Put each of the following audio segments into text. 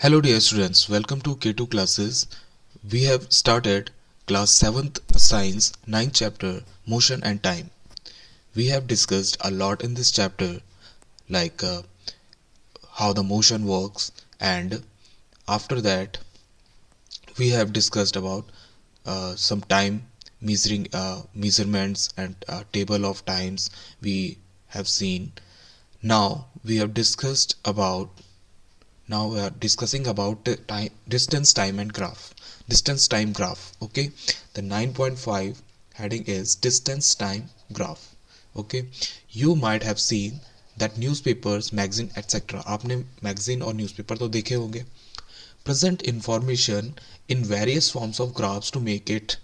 Hello dear students, welcome to K2 classes. We have started class 7th science 9th chapter motion and time. We have discussed a lot in this chapter like how the motion works, and after that we have discussed about some time measurements and table of times we have seen. Now we have discussed about Now we are discussing about the time, distance time graph. Okay, the 9.5 heading is distance time graph. Okay, you might have seen that newspapers, magazine etc. आपने magazine और newspaper तो देखे होंगे. Present information in various forms of graphs to make it.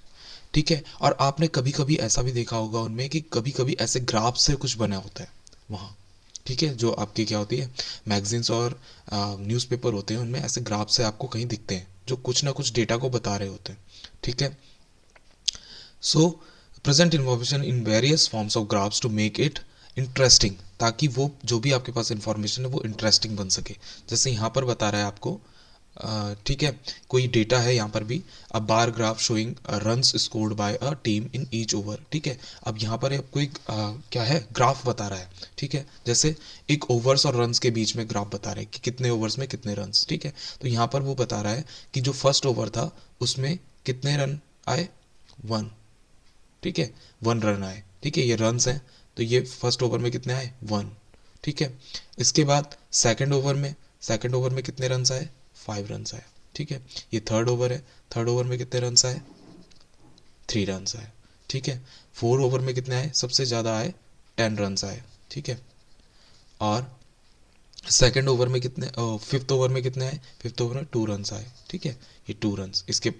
ठीक है, और आपने कभी कभी ऐसा भी देखा होगा उनमें कि कभी कभी ऐसे ग्राफ से कुछ बना होता है वहाँ. ठीक है, जो आपकी क्या होती है मैगजीन्स और न्यूज़पेपर होते हैं उनमें ऐसे ग्राफ से आपको कहीं दिखते हैं जो कुछ ना कुछ डेटा को बता रहे होते हैं. ठीक है, so present information in various forms of graphs to make it interesting, ताकि वो जो भी आपके पास इंफॉर्मेशन है वो इंटरेस्टिंग बन सके. जैसे यहाँ पर बता रहा है आपको, ठीक है, कोई डेटा है यहाँ पर भी, a bar graph showing runs scored by a team in each over. ठीक है, अब यहाँ पर आपको एक क्या है ग्राफ बता रहा है. ठीक है, जैसे एक ओवर्स और रन्स के बीच में ग्राफ बता रहा है कि कितने ओवर्स में कितने रन्स. ठीक है, तो यहाँ पर वो बता रहा है कि जो फर्स्ट ओवर था उसमें कितने रन आए, 1. ठीक है, 1 रन आए. ठीक है, ये रन्स हैं, तो ये फर्स्ट ओवर में कितने आए, 1. ठीक है, इसके बाद सेकंड ओवर में कितने रन्स आए, 5 रन्स आए. ठीक है, ये थर्ड ओवर है, थर्ड ओवर में कितने रन्स आए, 3 रन्स आए. ठीक है, 4 ओवर में कितने आए, सबसे ज़्यादा आए, 10 रन्स आए. ठीक है, और सेकंड ओवर में कितने, फिफ्थ ओवर में कितने आए, फिफ्थ ओवर में 2 रन्स आए. ठीक है, ये 2 रन्स इसके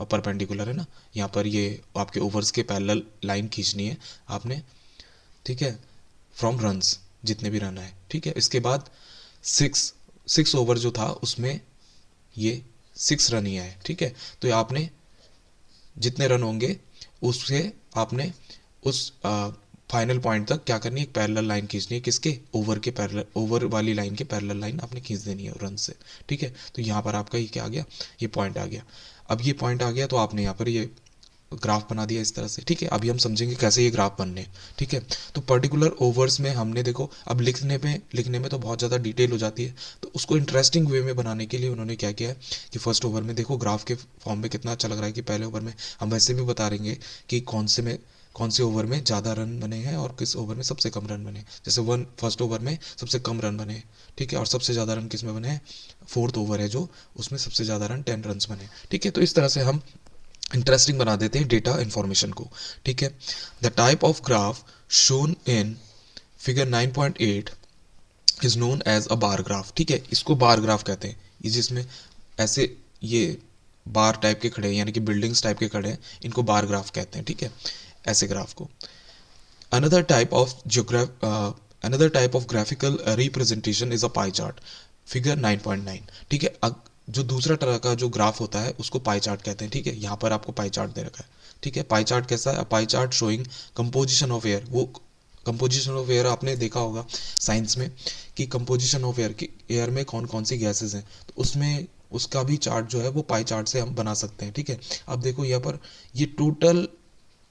परपेंडिकुलर है ना, यहाँ पर ये आपके ओवर्स के पैरेलल लाइन खींचनी है आपने. ठीक है, फ्रॉम रन्स जितने भी रन आए. ठीक है, इसके बाद सिक्स ओवर जो था उसमें ये 6 रन ही आए. ठीक है, तो आपने जितने रन होंगे उससे आपने उस फाइनल पॉइंट तक क्या करनी है, एक पैरेलल लाइन खींचनी है. किसके, ओवर के पैरेलल, ओवर वाली लाइन के पैरेलल लाइन आपने खींच देनी है रन से. ठीक है, तो यहाँ पर आपका ये क्या आ गया, ये पॉइंट आ गया. अब ये पॉइंट आ गया तो आपने यहाँ पर ये ग्राफ बना दिया इस तरह से. ठीक है, अभी हम समझेंगे कैसे ये ग्राफ बनने. ठीक है, तो पर्टिकुलर ओवर्स में हमने देखो, अब लिखने में तो बहुत ज़्यादा डिटेल हो जाती है, तो उसको इंटरेस्टिंग वे में बनाने के लिए उन्होंने क्या किया है कि फर्स्ट ओवर में देखो ग्राफ के फॉर्म में कितना अच्छा लग रहा है कि पहले ओवर में हम वैसे भी बता देंगे कि कौन से ओवर में ज़्यादा रन बने हैं और किस ओवर में सबसे कम रन बने. जैसे फर्स्ट ओवर में सबसे कम रन बने. ठीक है, और सबसे ज़्यादा रन किस में बने हैं, फोर्थ ओवर है जो, उसमें सबसे ज़्यादा रन 10 रन बने. ठीक है, तो इस तरह से हम इंटरेस्टिंग बना देते हैं डेटा इन्फॉर्मेशन को. ठीक है, the type of graph shown in figure 9.8 is known as a bar graph. ठीक है, इसको बार ग्राफ कहते हैं. ये जिसमें ऐसे ये बार टाइप के खड़े हैं, यानी कि बिल्डिंग्स टाइप के खड़े हैं, इनको बार ग्राफ कहते हैं. ठीक है, ऐसे ग्राफ को. Another type of another type of graphical representation is a pie chart, figure 9.9. ठीक है, जो दूसरा तरह का जो ग्राफ होता है उसको पाई चार्ट कहते हैं. ठीक है, यहाँ पर आपको पाई चार्ट दे रखा है. ठीक है, पाई चार्ट कैसा है, pie chart showing composition of air. वो कंपोजिशन ऑफ एयर आपने देखा होगा साइंस में कि कंपोजिशन ऑफ एयर की एयर में कौन कौन सी गैसेज हैं, तो उसमें उसका भी चार्ट जो है वो पाई चार्ट से हम बना सकते हैं. ठीक है, अब देखो यहाँ पर ये टोटल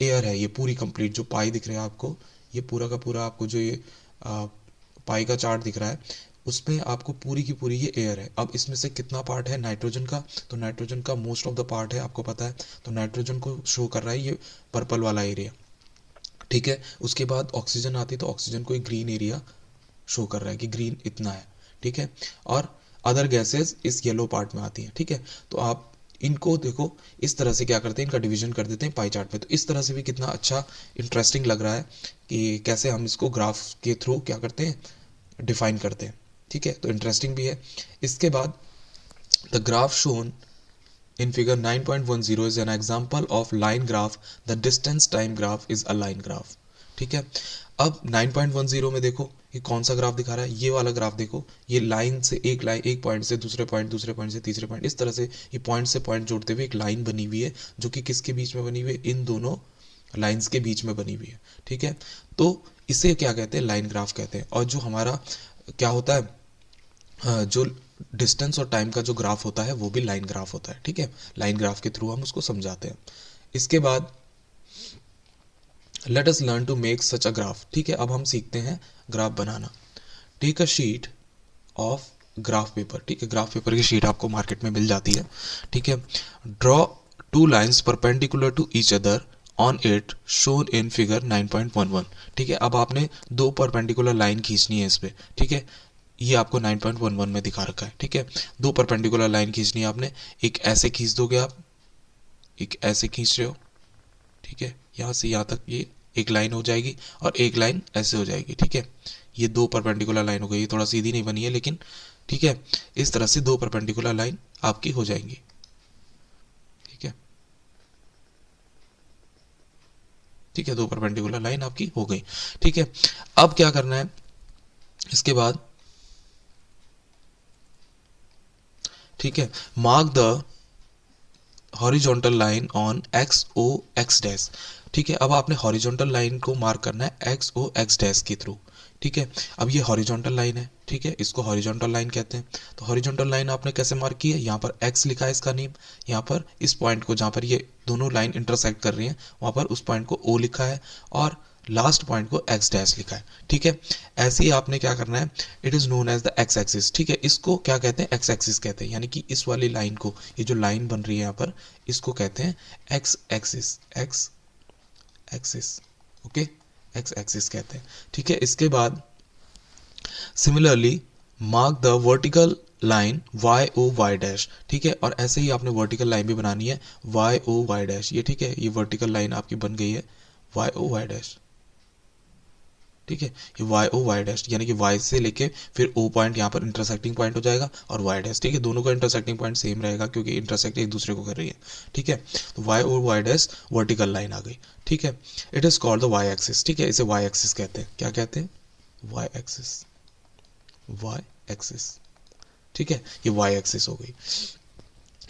एयर है, ये पूरी कंप्लीट जो पाई दिख रहा है आपको, ये पूरा का पूरा आपको जो ये पाई का चार्ट दिख रहा है, उसमें आपको पूरी की पूरी ये एयर है. अब इसमें से कितना पार्ट है नाइट्रोजन का, तो नाइट्रोजन का मोस्ट ऑफ द पार्ट है, आपको पता है. तो नाइट्रोजन को शो कर रहा है ये पर्पल वाला एरिया. ठीक है, उसके बाद ऑक्सीजन आती है तो ऑक्सीजन को एक ग्रीन एरिया शो कर रहा है कि ग्रीन इतना है. ठीक है, और अदर गैसेस इस येलो पार्ट में आती हैं. ठीक है, तो आप इनको देखो इस तरह से क्या करते हैं, इनका डिवीजन कर देते हैं पाई चार्ट में. तो इस तरह से भी कितना अच्छा इंटरेस्टिंग लग रहा है कि कैसे हम इसको ग्राफ के थ्रू क्या करते हैं, डिफाइन करते हैं. ठीक है, तो इंटरेस्टिंग भी है. इसके बाद the graph shown in figure 9.10 is an example of line graph. The distance time graph is a line graph. ठीक है, अब 9.10 में देखो ये कौन सा ग्राफ दिखा रहा है, ये वाला ग्राफ देखो. ये लाइन एक पॉइंट से दूसरे पॉइंट, दूसरे पॉइंट से तीसरे पॉइंट, इस तरह से ये पॉइंट से पॉइंट जोड़ते हुए एक लाइन बनी हुई है जो कि किसके बीच में बनी हुई है, इन दोनों लाइंस के बीच में बनी हुई है. ठीक है, तो इसे क्या कहते हैं, लाइन ग्राफ कहते हैं. और जो हमारा क्या होता है, जो डिस्टेंस और टाइम का जो ग्राफ होता है वो भी लाइन ग्राफ होता है, ठीक है। लाइन ग्राफ के थ्रू हम उसको समझाते हैं। इसके बाद let us learn to make such a graph, ठीक है। अब हम सीखते हैं ग्राफ बनाना। Take a sheet of graph paper, ठीक है। ग्राफ पेपर की शीट आपको मार्केट में मिल जाती है, ठीक है। Draw two lines perpendicular to each other on it shown in figure 9.11, ठीक है। अब आपने दो परपेंडिकुलर लाइन खींचनी है इस पे, ठीक है। ये आपको 9.11 में दिखा रखा है, ठीक है। दो परपेंडिकुलर लाइन खींचनी है आपने, एक ऐसे खींच दोगे आप, एक ऐसे खींच रहे हो, ठीक है। यहाँ से यहाँ तक ये एक लाइन हो जाएगी और एक लाइन ऐसे हो जाएगी, ठीक है। ये दो परपेंडिकुलर लाइन हो गई, ये थोड़ा सीधी नहीं बनी है लेकिन ठीक है। इस तरह से दो परपेंडिकुलर लाइन आपकी हो जाएंगी, ठीक है। ठीक है, दो परपेंडिकुलर लाइन आपकी हो गई, ठीक है। अब क्या करना है इसके बाद, ठीक है। Mark the horizontal line on X O X dash, ठीक है। अब आपने हॉरिजॉन्टल लाइन को मार्क करना है एक्स ओ एक्स डैश के थ्रू, ठीक है। अब ये हॉरिजॉन्टल लाइन है, ठीक है, इसको हॉरिजॉन्टल लाइन कहते हैं। तो हॉरिजॉन्टल लाइन आपने कैसे मार्क की है, यहाँ पर एक्स लिखा है इसका नेम, यहाँ पर इस पॉइंट को जहाँ पर ये दोनों लाइन इंटरसेक्ट कर रही हैं वहाँ पर उस पॉइंट को ओ लिखा है और लास्ट पॉइंट को एक्स डैश लिखा है, ठीक है। ऐसे ही आपने क्या करना है, it is known as the X axis, ठीक है। इसको क्या कहते हैं, एक्स एक्सिस कहते हैं, यानी कि इस वाली लाइन को, ये जो लाइन बन रही है यहाँ पर, इसको कहते हैं X axis, X axis, okay, X axis कहते हैं, ठीक है। इसके बाद similarly mark the vertical line Y O Y dash, ठीक है। और ऐसे ही आपने वर्टिकल लाइन भी बनानी है वाई ओ वाई डैश, ये ठीक है, ये वर्टिकल लाइन आपकी बन गई है वाई ओ वाई डैश, ठीक है। ये वाई ओ वाई डैश यानी कि वाई से लेके फिर ओ पॉइंट यहाँ पर इंटरसेक्टिंग पॉइंट हो जाएगा और वाई डैश, ठीक है। दोनों का इंटरसेक्टिंग पॉइंट सेम रहेगा क्योंकि इंटरसेक्ट एक दूसरे को कर रही है, ठीक है। तो Y O Y dash vertical line आ गई, ठीक है। It is called the Y axis, ठीक है। इसे वाई एक्सिस कहते हैं, क्या कहते हैं, वाई एक्सिस, वाई एक्सिस, ठीक है। ये वाई एक्सिस हो गई।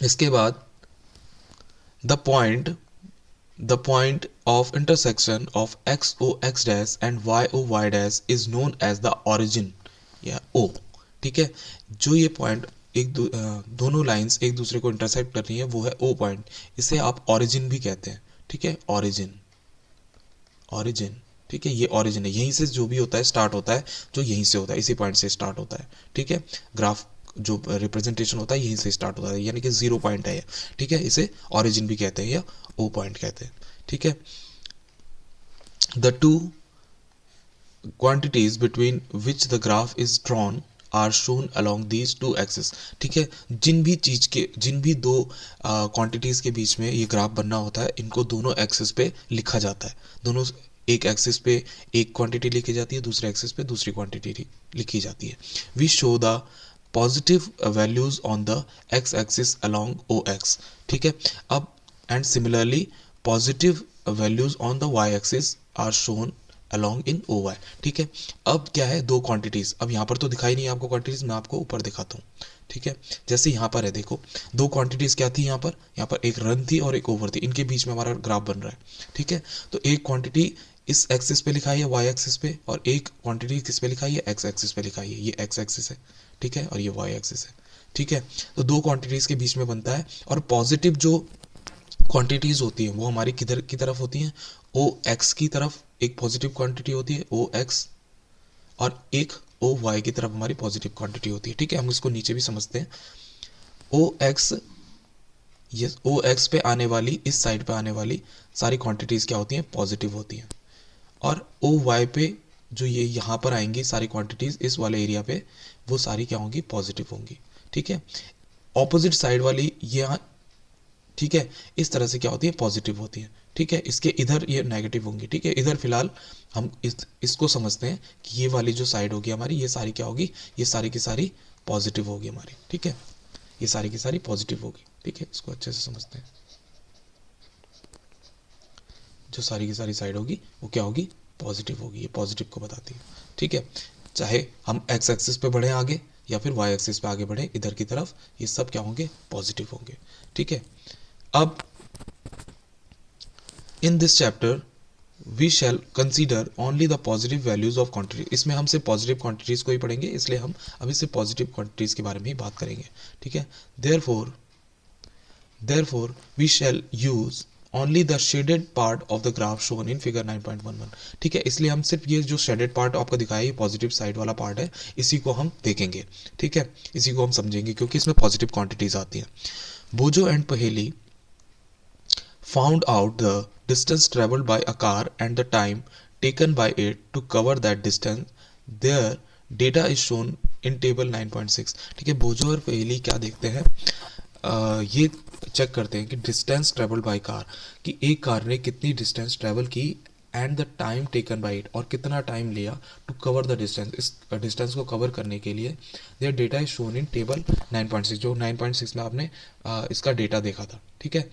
इसके बाद the point, the point of intersection of x o x dash and y o y dash is known as the origin या o, ठीक है। जो ये पॉइंट दोनों लाइंस एक दूसरे को इंटरसेक्ट कर रही है वो है o पॉइंट, इसे आप ओरिजिन भी कहते हैं, ठीक है। ओरिजिन, ओरिजिन, ठीक है। ये ओरिजिन है, यहीं से जो भी होता है स्टार्ट होता है, जो यहीं से होता है इसी पॉइंट से स्टार्ट होता है, ठीक है। ग्राफ जो रिप्रेजेंटेशन होता है यहीं से स्टार्ट होता है, यानी कि जीरो पॉइंट है ये, ठीक है। इसे ओरिजिन भी कहते हैं या ओ पॉइंट कहते हैं, ठीक है। The two quantities between which the graph is drawn are shown along these two axis, ठीक है। जिन भी दो क्वांटिटीज के बीच में ये ग्राफ बनना होता है इनको दोनों एक्सिस पे लिखा जाता है। दोनों एक एक्सिस पे एक क्वांटिटी लिखी जाती है, दूसरे एक्सिस पे दूसरी क्वांटिटी लिखी जाती है। We show the positive values on the X axis along O X, ठीक है। अब and similarly positive values on the Y axis are shown along in O Y, ठीक है। अब क्या है, दो क्वांटिटीज, अब यहाँ पर तो दिखाई नहीं है आपको क्वांटिटीज, मैं आपको ऊपर दिखाता हूँ, ठीक है। जैसे यहाँ पर है, देखो दो क्वांटिटीज क्या थी, यहाँ पर एक रन थी और एक ओवर थी, इनके बीच में हमारा ग्राफ बन रहा है, ठीक है। तो एक क्वांटिटी इस एक्सिस पे लिखाई है वाई एक्सिस पे और एक क्वांटिटी किस पे लिखाई है, एक्स एक्सिस पे लिखाई है। ये एक्स एक्सिस है, ठीक है, और ये वाई एक्सिस है, ठीक है। तो दो क्वांटिटीज के बीच में बनता है और पॉजिटिव जो क्वांटिटीज होती हैं वो हमारी किधर की तरफ होती हैं, ओ एक्स की तरफ एक पॉजिटिव क्वांटिटी होती है ओ एक्स, और एक ओ वाई की तरफ हमारी पॉजिटिव क्वांटिटी होती है, ठीक है। हम इसको नीचे भी समझते हैं, ओ एक्स, ये ओ एक्स पे आने वाली, इस साइड पे आने वाली सारी क्वांटिटीज क्या होती हैं, पॉजिटिव होती हैं, और ओ वाई पे जो ये यहाँ पर आएंगी सारी क्वांटिटीज इस वाले एरिया पे, वो सारी क्या होंगी, पॉजिटिव होंगी, ठीक है। ऑपोजिट साइड वाली यहाँ, ठीक है, इस तरह से क्या होती है, पॉजिटिव होती है, ठीक है। इसके इधर ये नेगेटिव होंगी, ठीक है। इधर फिलहाल हम इसको समझते हैं कि ये वाली जो साइड होगी हमारी, ये सारी क्या होगी, ये सारी की सारी पॉजिटिव होगी हमारी, ठीक है। ये सारी की सारी पॉजिटिव होगी, ठीक है। इसको अच्छे से समझते हैं, जो सारी की सारी साइड होगी वो क्या होगी, पॉजिटिव होगी, ये पॉजिटिव को बताती है, ठीक है। चाहे हम एक्स एक्सिस पे बढ़े आगे या फिर वाई एक्सिस पे आगे बढ़े इधर की तरफ, ये सब क्या होंगे, पॉजिटिव होंगे, ठीक है। अब in this chapter we shall consider only the positive values of quantity. इसमें हम सिर्फ पॉजिटिव क्वांटिटीज़ को ही पढ़ेंगे, इसलिए हम अभी सिर्फ पॉजिटिव क्वांटिटीज़ के बारे में ही बात करेंगे। ठीक है, therefore we shall use only the shaded part of the graph shown in figure 9.11। ठीक है, इसलिए हम सिर्फ ये जो शेडेड पार्ट आपको दिखाया ये पॉजिटिव साइड वाला पार्ट है, इसी को हम देखेंगे। ठीक है, इसी को हम समझेंगे क्योंकि इसमें पॉजिटिव क्वांटिटीज आती हैं। बोजो एंड पहेली found out the distance traveled by a car and the time taken by it to cover that distance. Their data is shown in table 9.6। ठीक है, बोझो और पहेली क्या देखते हैं, ये चेक करते हैं कि डिस्टेंस ट्रेवल बाय कार, कि एक कार ने कितनी डिस्टेंस ट्रेवल की and the time taken by it, और कितना टाइम लिया टू कवर द डिस्टेंस, इस डिस्टेंस को कवर करने के लिए। There data is shown in table 9.6, जो 9.6 में आपने इसका डेटा देखा था। ठीक है,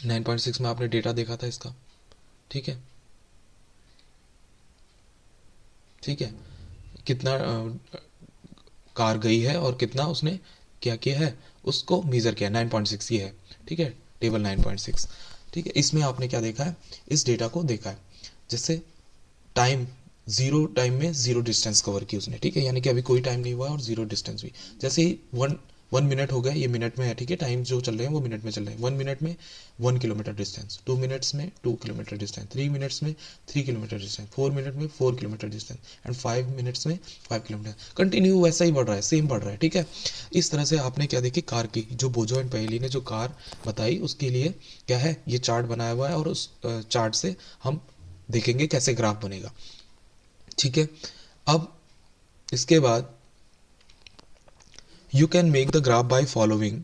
9.6 में आपने डेटा देखा था इसका। ठीक है, ठीक है, कितना कार गई है और कितना उसने क्या किया है, उसको मेज़र किया। 9.6 ये है। ठीक है, टेबल 9.6। ठीक है, इसमें आपने क्या देखा है, इस डेटा को देखा है, जैसे टाइम, जीरो टाइम में जीरो डिस्टेंस कवर की उसने। ठीक है, यानी कि अभी कोई टाइम नहीं हुआ और जीरो डिस्टेंस भी। जैसे ही वन मिनट हो गया, ये मिनट में है। ठीक है, टाइम जो चल रहे हैं वो मिनट में चल रहे हैं। 1 मिनट में 1 किलोमीटर डिस्टेंस, 2 मिनट्स में 2 किलोमीटर डिस्टेंस, 3 मिनट्स में 3 किलोमीटर डिस्टेंस, 4 मिनट में 4 किलोमीटर डिस्टेंस एंड 5 मिनट्स में 5 किलोमीटर। कंटिन्यू वैसा ही बढ़ रहा है, सेम बढ़ रहा है। ठीक है, इस तरह से आपने क्या देखी, कार की जो बोजो एंड पहेली ने जो कार बताई उसके लिए क्या है, ये चार्ट बनाया हुआ है और उस चार्ट से हम देखेंगे कैसे ग्राफ बनेगा। ठीक है, अब इसके बाद you can make the graph by following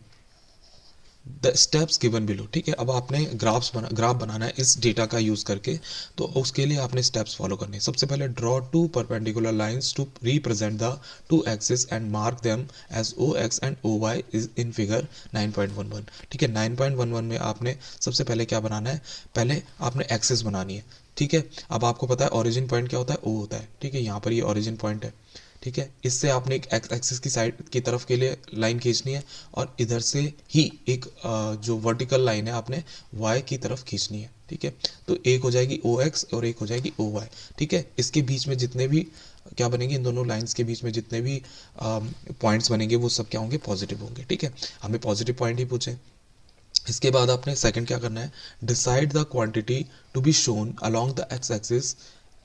the steps given below. ठीक है, अब आपने ग्राफ बनाना है इस डेटा का यूज करके, तो उसके लिए आपने स्टेप्स फॉलो करने हैं। सबसे पहले draw two perpendicular lines to represent the two axis and mark them as O X and O Y is in figure 9.11। ठीक है, 9.11 में आपने सबसे पहले क्या बनाना है, पहले आपने एक्सिस बनानी है। ठीक है, अब आपको पता है ओरिजिन पॉइंट क्या होता है, ओ होता है। ठीक है, यहाँ पर ये ओरिजिन पॉइंट है। ठीक है, इससे आपने एक एक्स एक्सिस की साइड की तरफ के लिए लाइन खींचनी है और इधर से ही एक जो वर्टिकल लाइन है आपने वाई की तरफ खींचनी है। ठीक है, तो एक हो जाएगी ओ एक्स और एक हो जाएगी ओ वाई। ठीक है, इसके बीच में जितने भी क्या बनेंगे, इन दोनों लाइंस के बीच में जितने भी पॉइंट्स बनेंगे वो सब क्या होंगे, पॉजिटिव होंगे। ठीक है, हमें पॉजिटिव पॉइंट ही पूछे। इसके बाद आपने सेकंड क्या करना है, decide the quantity to be shown along the X axis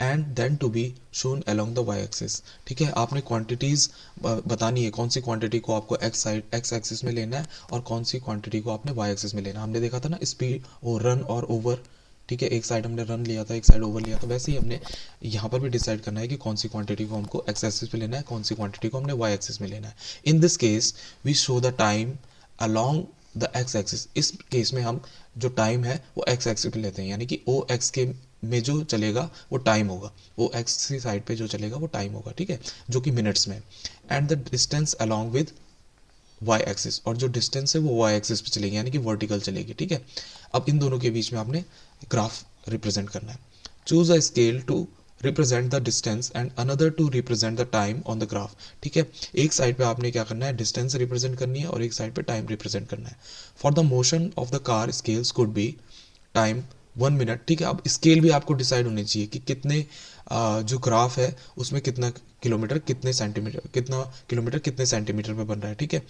and then to be shown along the Y axis. ठीक है, आपने क्वांटिटीज बतानी है, कौन सी क्वांटिटी को आपको एक्स एक्सिस में लेना है और कौन सी क्वांटिटी को आपने वाई एक्सिस में लेना है। हमने देखा था ना स्पीड और रन और ओवर। ठीक है, एक साइड हमने रन लिया था, एक साइड ओवर लिया था, वैसे ही हमने यहाँ पर भी डिसाइड करना है कि कौन सी क्वांटिटी को हमको एक्स एक्सिस में लेना है, कौन सी क्वांटिटी को हमने वाई एक्सिस में लेना है। In this case we show the time along the X axis. इस केस में हम जो टाइम है वो एक्स एक्सिस पे लेते हैं, यानी कि ओ एक्स के में जो चलेगा वो टाइम होगा, ओ एक्स की साइड पे जो चलेगा वो टाइम होगा। ठीक है, जो कि मिनट्स में। And the distance along with Y axis, और जो डिस्टेंस है वो वाई एक्सिस पे चलेगी, यानी कि वर्टिकल चलेगी। ठीक है, अब इन दोनों के बीच में आपने ग्राफ रिप्रेजेंट करना है। Choose a scale to represent the distance and another to represent the time on the graph. ठीक है, एक साइड पे आपने क्या करना है, डिस्टेंस रिप्रेजेंट करनी है और एक साइड पे टाइम रिप्रेजेंट करना है। For the motion of the car scales could be time 1 minute. ठीक है, अब स्केल भी आपको डिसाइड होनी चाहिए कि कितने जो ग्राफ है उसमें कितना किलोमीटर कितने सेंटीमीटर, कितना किलोमीटर कितने सेंटीमीटर में बन रहा है। ठीक है,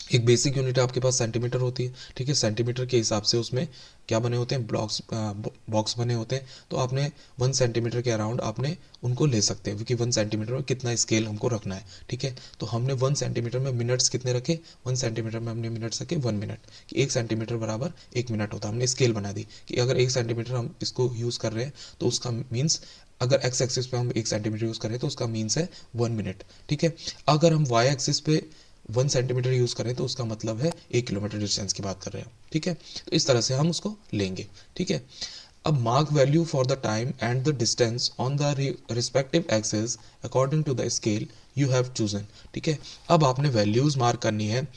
एक बेसिक यूनिट आपके पास सेंटीमीटर होती है। ठीक है, सेंटीमीटर के हिसाब से उसमें क्या बने होते हैं, बॉक्स बने होते हैं। तो आपने 1 सेंटीमीटर के अराउंड आपने उनको ले सकते हैं, क्योंकि 1 सेंटीमीटर में कितना स्केल हमको रखना है। ठीक है, तो हमने 1 सेंटीमीटर में मिनट्स कितने रखे, 1 सेंटीमीटर में हमने मिनट्स रखे 1 मिनट, कि 1 सेंटीमीटर बराबर 1 मिनट होता है। हमने स्केल बना दी कि अगर 1 सेंटीमीटर हम इसको यूज़ कर रहे हैं तो उसका मीन्स, अगर एक्स एक्सिस पे हम 1 सेंटीमीटर यूज़ करें तो उसका मीन्स है 1 मिनट। ठीक है, अगर हम वाई एक्सिस पे 1 सेंटीमीटर यूज़ करें तो उसका मतलब है 1 किलोमीटर डिस्टेंस की बात कर रहे हैं। ठीक है, तो इस तरह से हम उसको लेंगे। ठीक है, अब mark value for the time and the distance on the respective axes according to the scale you have chosen. ठीक है, अब आपने वैल्यूज़ मार्क करनी है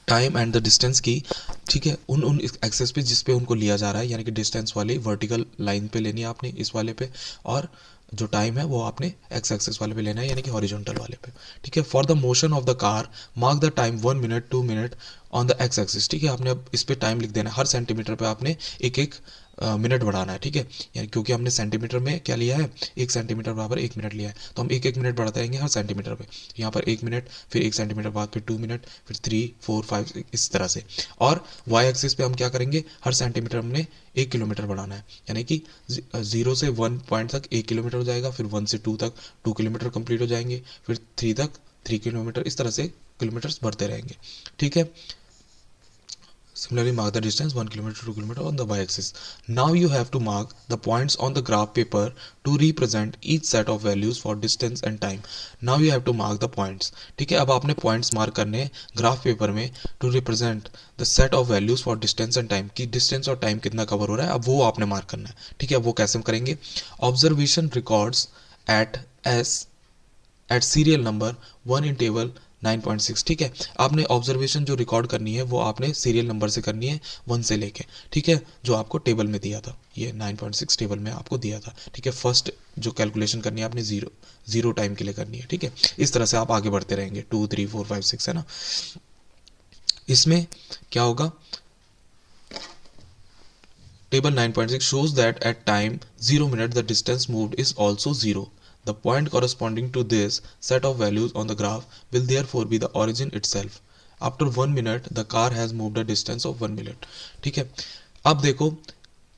टाइम एंड द डिस्टेंस की। ठीक है, उन उन एक्सेस पे जिस पे उनको लिया जा रहा है, यानी कि डिस्टेंस वाली वर्टिकल लाइन पे लेनी है आपने, इस वाले पे, और जो टाइम है वो आपने एक्स एक्सेस वाले पे लेना है, यानी कि हॉरिजॉन्टल वाले पे। ठीक है, for the motion of the car mark the time 1 minute 2 minute on the X axis. ठीक है, आपने अब इस पे टाइम लिख देना है, हर सेंटीमीटर पे आपने एक एक मिनट बढ़ाना है, ठीक है, यानी क्योंकि हमने सेंटीमीटर में क्या लिया है, 1 सेंटीमीटर बराबर 1 मिनट लिया है, तो हम 1 1 मिनट बढ़ाते रहेंगे हर सेंटीमीटर पे। यहाँ पर 1 मिनट, फिर 1 सेंटीमीटर बाद फिर 2 मिनट, फिर 3 4 5 इस तरह से। और वाई एक्सिस पे हम क्या करेंगे, हर सेंटीमीटर हमने 1 किलोमीटर बढ़ाना है, यानी कि 0 से 1 पॉइंट तक 1 किलोमीटर हो जाएगा, फिर 1 से 2 तक 2 किलोमीटर कंप्लीट हो जाएंगे, फिर 3 तक 3 किलोमीटर, इस तरह से किलोमीटर्स बढ़ते रहेंगे, ठीक है। Similarly, mark the distance 1 kilometer, 2 kilometer on the y-axis. Now you have to mark the points on the graph paper to represent each set of values for distance and time. Now you have to mark the points. ठीक है, अब आपने points mark करने graph paper में to represent the set of values for distance and time, कि distance और time कितना cover हो रहा है, अब वो आपने मार्क करना है, ठीक है। वो कैसे हम करेंगे, observation records at s at serial number 1 in table 9.6, ठीक है। आपने ऑब्जर्वेशन जो रिकॉर्ड करनी है वो आपने सीरियल नंबर से करनी है 1 से लेके, ठीक है, जो आपको टेबल में दिया था, ये 9.6 टेबल में आपको दिया था, ठीक है। फर्स्ट जो कैलकुलेशन करनी है आपने जीरो टाइम के लिए करनी है, ठीक है। इस तरह से आप आगे बढ़ते रहेंगे, 2 3 4 5 6, है ना। इसमें क्या होगा, table 9.6 shows that at time 0 minute the distance moved is also 0. The point corresponding to this set of values on the graph will therefore be the origin itself. After 1 minute the car has moved a distance of 1 minute. ठीक है, अब देखो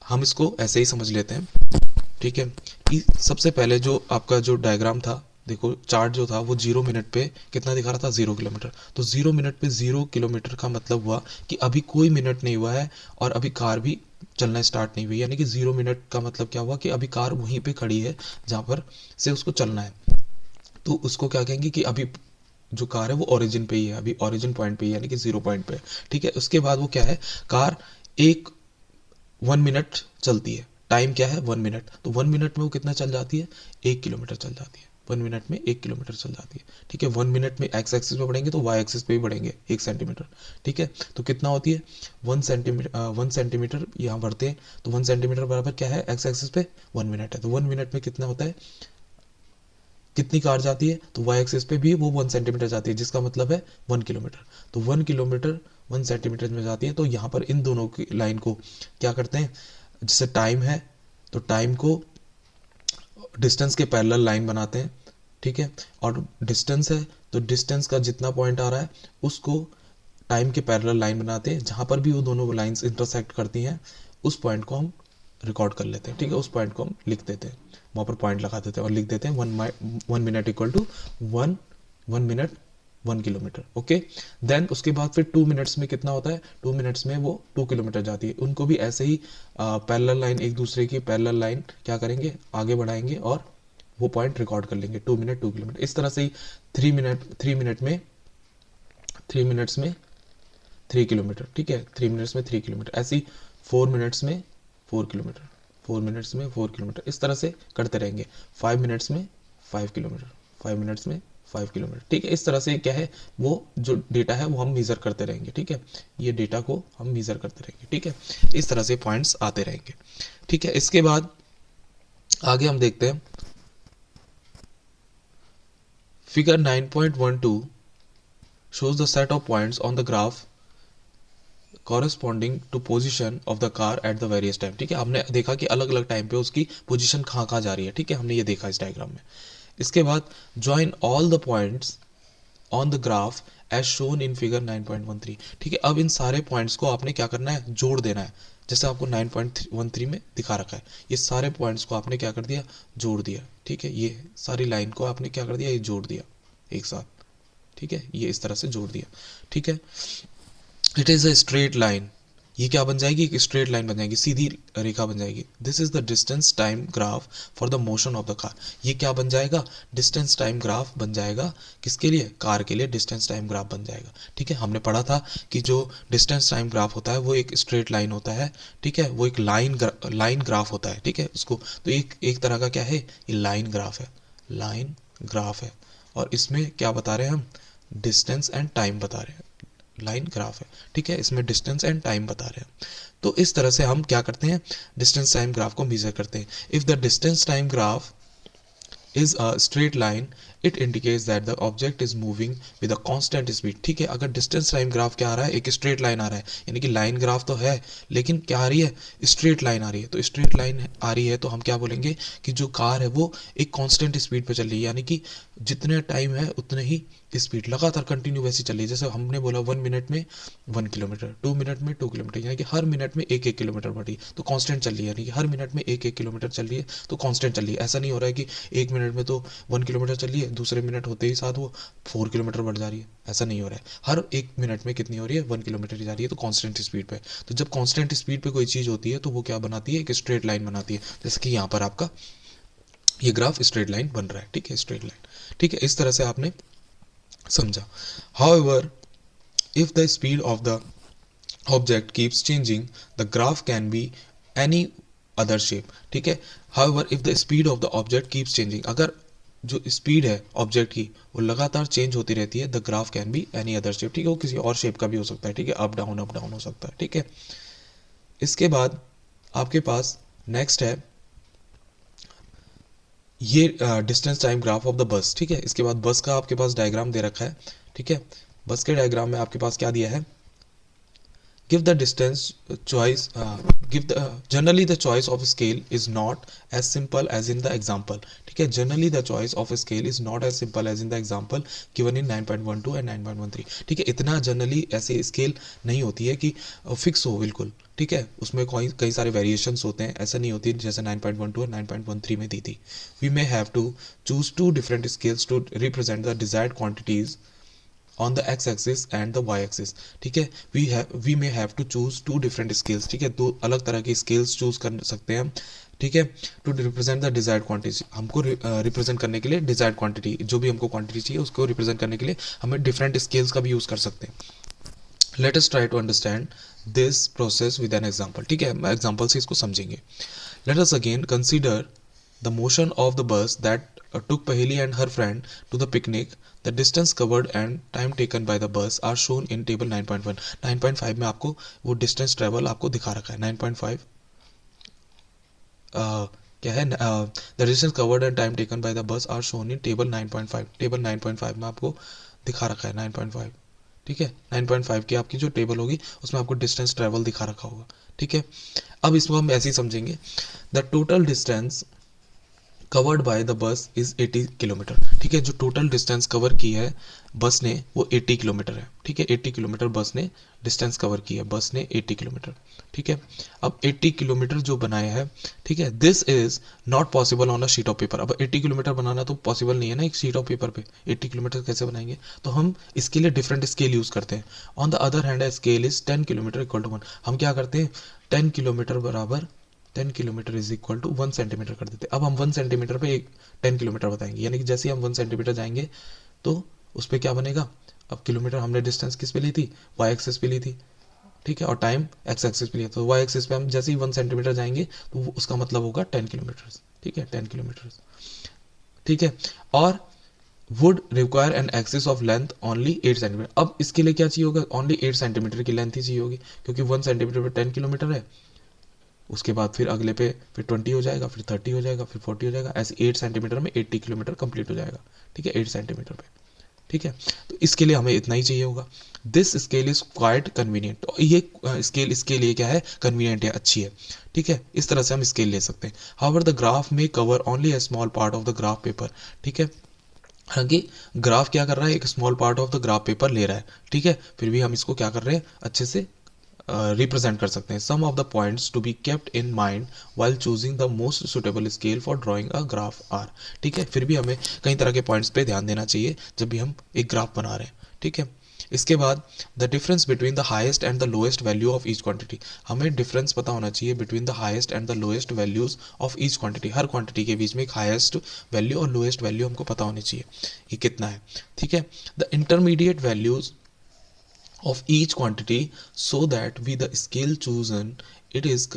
हम इसको ऐसे ही समझ लेते हैं, ठीक है। सबसे पहले जो आपका जो डायग्राम था, देखो चार्ट जो था वो 0 मिनट पे कितना दिखा रहा था, 0 किलोमीटर। तो 0 मिनट पे 0 किलोमीटर का मतलब हुआ कि अभी कोई मिनट नहीं हुआ है और अभी कार भी चलना स्टार्ट नहीं हुई, यानी कि 0 मिनट का मतलब क्या हुआ कि अभी कार वहीं पे खड़ी है जहाँ पर से उसको चलना है। तो उसको क्या कहेंगे कि अभी जो कार है वो ओरिजिन पे ही है, अभी ओरिजिन पॉइंट पे ही है, यानी कि 0 पॉइंट पे है, ठीक है। उसके बाद वो क्या है, कार 1 मिनट चलती है, टाइम क्या है 1 मिनट, तो 1 मिनट में वो कितना चल जाती है, 1 किलोमीटर चल जाती है, 1 मिनट में 1 किलोमीटर चल जाती है, ठीक है। 1 मिनट में एक्स एक्सिस पे बढ़ेंगे तो वाई एक्सिस पे भी बढ़ेंगे 1 सेंटीमीटर, ठीक है। तो कितना होती है 1 सेंटीमीटर यहाँ बढ़ते हैं, तो 1 सेंटीमीटर बराबर क्या है, एक्स एक्सिस पे 1 मिनट है, तो 1 मिनट में कितना होता है, कितनी कार जाती है, तो वाई एक्सिस पे भी वो 1 सेंटीमीटर जाती है, जिसका मतलब है 1 किलोमीटर। तो 1 किलोमीटर 1 सेंटीमीटर में जाती है, तो यहाँ पर इन दोनों की लाइन को क्या करते हैं, जैसे टाइम है तो टाइम को डिस्टेंस के पैरेलल लाइन बनाते हैं, ठीक है। और डिस्टेंस है तो डिस्टेंस का जितना पॉइंट आ रहा है उसको टाइम के पैरेलल लाइन बनाते हैं, जहाँ पर भी वो दोनों लाइंस इंटरसेक्ट करती हैं उस पॉइंट को हम रिकॉर्ड कर लेते हैं, ठीक है। उस पॉइंट को हम लिख देते हैं, वहाँ पर पॉइंट लगा देते हैं और लिख देते हैं 1 minute equal to 1 minute 1 kilometre, okay. Then उसके बाद फिर 2 मिनट्स में कितना होता है, 2 मिनट्स में वो 2 किलोमीटर जाती है। उनको भी ऐसे ही पैरेलल लाइन, एक दूसरे की पैरेलल लाइन क्या करेंगे, आगे बढ़ाएंगे और वो पॉइंट रिकॉर्ड कर लेंगे, 2 मिनट 2 किलोमीटर। इस तरह से ही 3 मिनट्स में 3 किलोमीटर, ठीक है, 3 मिनट्स में 3 किलोमीटर, ऐसे ही 4 मिनट्स में 4 किलोमीटर, 4 मिनट्स में 4 किलोमीटर, इस तरह से करते रहेंगे। 5 मिनट्स में 5 किलोमीटर, 5 मिनट्स में 5 किलोमीटर, ठीक है। इस तरह से क्या है, वो जो डेटा है वो हम मीज़र करते रहेंगे, ठीक है। ये डेटा को हम मीज़र करते रहेंगे, ठीक है। इस तरह से पॉइंट्स आते रहेंगे, ठीक है। इसके बाद आगे हम देखते हैं figure 9.12 shows the set of points on the graph corresponding to position of the car at the various time, ठीक है। हमने देखा कि अलग अलग टाइम पे उसकी पोजीशन कहाँ कहाँ जा रही है, ठीक है, हमने ये देखा इस डायग्राम में। इसके बाद join all the points on the graph as shown in figure 9.13, ठीक है। अब इन सारे पॉइंट्स को आपने क्या करना है, जोड़ देना है, जैसे आपको 9.13 में दिखा रखा है। ये सारे पॉइंट्स को आपने क्या कर दिया, जोड़ दिया, ठीक है। ये सारी लाइन को आपने क्या कर दिया, ये जोड़ दिया एक साथ, ठीक है, ये इस तरह से जोड़ दिया, ठीक है। It is a straight line, ये क्या बन जाएगी, एक स्ट्रेट लाइन बन जाएगी, सीधी रेखा बन जाएगी। This is the distance time graph for the motion of the car, ये क्या बन जाएगा, डिस्टेंस टाइम ग्राफ बन जाएगा, किसके लिए, कार के लिए डिस्टेंस टाइम ग्राफ बन जाएगा, ठीक है। हमने पढ़ा था कि जो डिस्टेंस टाइम ग्राफ होता है वो एक स्ट्रेट लाइन होता है, ठीक है, वो एक लाइन ग्राफ होता है, ठीक है। उसको तो एक तरह का क्या है, ये लाइन ग्राफ है, लाइन ग्राफ है। और इसमें क्या बता रहे हैं हम, डिस्टेंस एंड टाइम बता रहे हैं, लाइन ग्राफ है, ठीक है, इसमें डिस्टेंस एंड टाइम बता रहे हैं। तो इस तरह से हम क्या करते हैं, डिस्टेंस टाइम ग्राफ को मेजर करते हैं। If the distance time graph is a straight line, it indicates that the object is moving with a constant speed. ठीक है, अगर डिस्टेंस टाइम ग्राफ क्या आ रहा है, एक स्ट्रेट लाइन आ रहा है, यानी कि लाइन ग्राफ तो है लेकिन क्या आ रही है, स्ट्रेट लाइन आ रही है। तो स्ट्रेट लाइन आ रही है तो हम क्या बोलेंगे कि जो कार है वो एक कांस्टेंट स्पीड पे चल रही है, यानी कि जितने टाइम है उतने ही स्पीड लगातार कंटिन्यू वैसी चल रही है। जैसे हमने बोला 1 मिनट में 1 किलोमीटर, 2 मिनट में 2 किलोमीटर, यानी कि हर मिनट में 1-1 किलोमीटर बढ़ रही है, तो कांस्टेंट चल रही है, यानी कि हर मिनट में 1-1 किलोमीटर चल रही है तो कांस्टेंट चल रही है। ऐसा नहीं हो रहा है कि 1 मिनट में तो 1 किलोमीटर चल रही है, दूसरे मिनट होते ही साथ वो 4 किलोमीटर बढ़ जा रही है, ऐसा नहीं हो रहा है। हर 1 मिनट में कितनी हो रही है, 1 किलोमीटर ही जा रही है, तो कांस्टेंट स्पीड पे। तो जब कांस्टेंट स्पीड पे कोई चीज़ होती है तो वो क्या बनाती है, एक स्ट्रेट लाइन बनाती है, जैसे कि यहाँ पर आपका ये ग्राफ स्ट्रेट लाइन बन रहा है। ठीक है, स्ट्रेट लाइन। ठीक है, इस तरह से आपने समझा। However if the speed of the object keeps changing the graph can be any other shape. ठीक है, however if the speed of the object keeps changing, अगर जो स्पीड है ऑब्जेक्ट की वो लगातार चेंज होती रहती है, the graph can be any other shape. ठीक है, वो किसी और शेप का भी हो सकता है। ठीक है, अप डाउन हो सकता है। ठीक है, इसके बाद आपके पास नेक्स्ट है ये distance time graph of the बस। ठीक है, इसके बाद बस का आपके पास डायग्राम दे रखा है। ठीक है, बस के डायग्राम में आपके पास क्या दिया है, give the distance choice give the generally the choice of scale is not as simple as in the example। ठीक है, generally the choice of scale is not as simple as in the example given in 9.12 and 9.13। ठीक है, इतना generally ऐसे scale नहीं होती है कि फिक्स हो बिल्कुल। ठीक है, उसमें कई सारे वेरिएशंस होते हैं, ऐसा नहीं होती जैसे 9.12 और 9.13 में दी थी। we may have to choose two different scales to represent the desired quantities on the x axis and the y axis। ठीक है, we may have to choose two different scales। ठीक है, दो अलग तरह के scales choose कर सकते हैं हम। ठीक है, to represent the desired quantity, हमको रिप्रेजेंट करने के लिए desired quantity, जो भी हमको क्वांटिटी चाहिए उसको रिप्रेजेंट करने के लिए हमें डिफरेंट स्केल्स का भी यूज़ कर सकते हैं। Let us try to understand this process with an example. ठीक है, एग्जाम्पल से इसको समझेंगे। Let us again consider the motion of the bus that took Paheli and her friend to the picnic। The distance covered and time taken by the bus are shown in table 9.1। 9.5 में आपको वो distance travel आपको दिखा रखा है। 9.5 क्या है, the distance covered and time taken by the bus are shown in table 9.5। Table 9.5 में आपको दिखा रखा है 9.5। ठीक है, 9.5 की आपकी जो टेबल होगी उसमें आपको डिस्टेंस ट्रेवल दिखा रखा होगा। ठीक है, अब इसको हम ऐसे ही समझेंगे, the total distance covered by the bus is 80 kilometre. ठीक है, जो टोटल डिस्टेंस कवर की है बस ने वो 80 किलोमीटर है। ठीक है, 80 किलोमीटर बस ने डिस्टेंस कवर की है, बस ने 80 किलोमीटर। ठीक है, अब 80 किलोमीटर जो बनाया है, ठीक है, this is not possible on a sheet of paper. अब 80 किलोमीटर बनाना तो पॉसिबल नहीं है ना एक शीट ऑफ पेपर पे, 80 किलोमीटर कैसे बनाएंगे, तो हम इसके लिए डिफरेंट स्केल यूज़ करते हैं। On the other hand scale is 10 kilometre equal to 1। हम क्या करते हैं, 10 किलोमीटर बराबर 10 kilometre is equal to 1 centimetre कर देते। अब हम 1 सेंटीमीटर पे एक 10 किलोमीटर बताएंगे, यानी कि जैसे ही हम 1 सेंटीमीटर जाएंगे तो उस पर क्या बनेगा, अब किलोमीटर हमने डिस्टेंस किस पे ली थी, वाई एक्सिस पे ली थी। ठीक है, और टाइम एक्स एक्सिस पे लिया, तो वाई एक्सिस पे हम जैसे ही 1 सेंटीमीटर जाएंगे तो उसका मतलब होगा 10 किलोमीटर। ठीक है, 10 किलोमीटर। ठीक है, और would require an axis of length only 8 centimetre. अब इसके लिए क्या चाहिए होगा, ओनली 8 सेंटीमीटर की लेंथ ही चाहिए होगी, क्योंकि 1 सेंटीमीटर पे 10 किलोमीटर है, उसके बाद फिर अगले पे फिर 20 हो जाएगा, फिर 30 हो जाएगा, फिर 40 हो जाएगा, ऐसे 8 सेंटीमीटर में 80 किलोमीटर कंप्लीट हो जाएगा। ठीक है, 8 सेंटीमीटर पे। ठीक है, तो इसके लिए हमें इतना ही चाहिए होगा। This scale is quite convenient. तो ये स्केल इसके लिए क्या है, कन्वीनियंट है, अच्छी है। ठीक है, इस तरह से हम स्केल ले सकते हैं। हाउएवर द ग्राफ में cover only a small part of the graph paper. ठीक है, हालांकि ग्राफ क्या कर रहा है, एक small part of the graph paper ले रहा है। ठीक है, फिर भी हम इसको क्या कर रहे हैं, अच्छे से रिप्रेजेंट कर सकते हैं। Some of the points to be kept in mind while choosing the most suitable scale for drawing a graph are. ठीक है, फिर भी हमें कई तरह के पॉइंट्स पे ध्यान देना चाहिए जब भी हम एक ग्राफ बना रहे हैं। ठीक है, इसके बाद the difference between the highest and the lowest value of each quantity. हमें डिफरेंस पता होना चाहिए between the highest and the lowest values of each quantity. Her quantity के बीच में एक हाईएस्ट वैल्यू और लोएस्ट वैल्यू हमको पता होनी चाहिए, ये कितना है। ठीक है, the intermediate values of each quantity so that with the scale chosen it is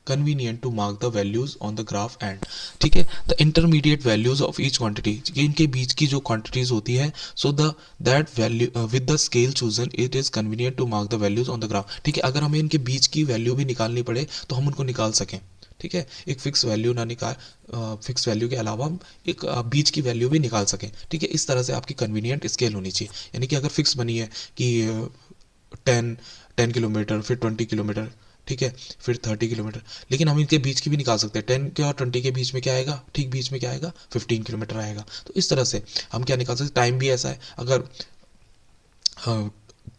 convenient to mark the values on the graph and। ठीक है, the intermediate values of each quantity, इनके बीच की जो quantities होती है, so the that value with the scale chosen it is convenient to mark the values on the graph। ठीक है, अगर हमें इनके बीच की वैल्यू भी निकालनी पड़े तो हम उनको निकाल सकें। ठीक है, एक फिक्स वैल्यू ना निकाल, फिक्स वैल्यू के अलावा हम एक बीच की वैल्यू भी निकाल सकें। ठीक है, इस तरह से आपकी कन्वीनियंट स्केल होनी चाहिए। यानी कि अगर फिक्स बनी है कि 10 किलोमीटर, फिर 20 किलोमीटर, ठीक है, फिर 30 किलोमीटर, लेकिन हम इनके बीच की भी निकाल सकते हैं। 10 के और 20 के बीच में क्या आएगा, ठीक बीच में क्या आएगा, 15 किलोमीटर आएगा। तो इस तरह से हम क्या निकाल सकते हैं, टाइम भी ऐसा है, अगर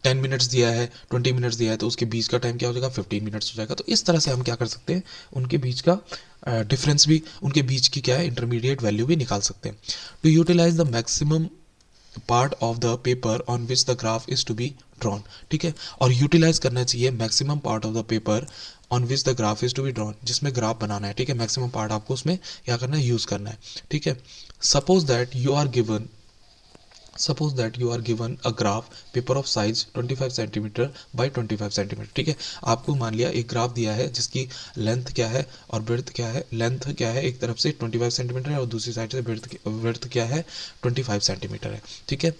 10 मिनट्स दिया है, 20 मिनट्स दिया है, तो उसके बीच का टाइम क्या हो जाएगा, 15 मिनट्स हो जाएगा। तो इस तरह से हम क्या कर सकते हैं, उनके बीच का डिफरेंस भी, उनके बीच की क्या है, इंटरमीडिएट वैल्यू भी निकाल सकते हैं। To utilise the maximum part of the paper on which the graph is to be drawn. ठीक है, और यूटिलाइज करना चाहिए maximum part of the paper on which the graph is to be drawn, जिसमें ग्राफ बनाना है। ठीक है, मैक्सिमम पार्ट आपको उसमें क्या करना है, यूज करना है। ठीक है, suppose that you are given suppose that you are given a graph paper of size 25 centimetre by 25 centimetre. ठीक है, आपको मान लिया एक ग्राफ दिया है जिसकी लेंथ क्या है और ब्रेड्थ क्या है। लेंथ क्या है, एक तरफ से 25 सेंटीमीटर है और दूसरी साइड से ब्रेड्थ क्या है, 25 सेंटीमीटर है। ठीक है,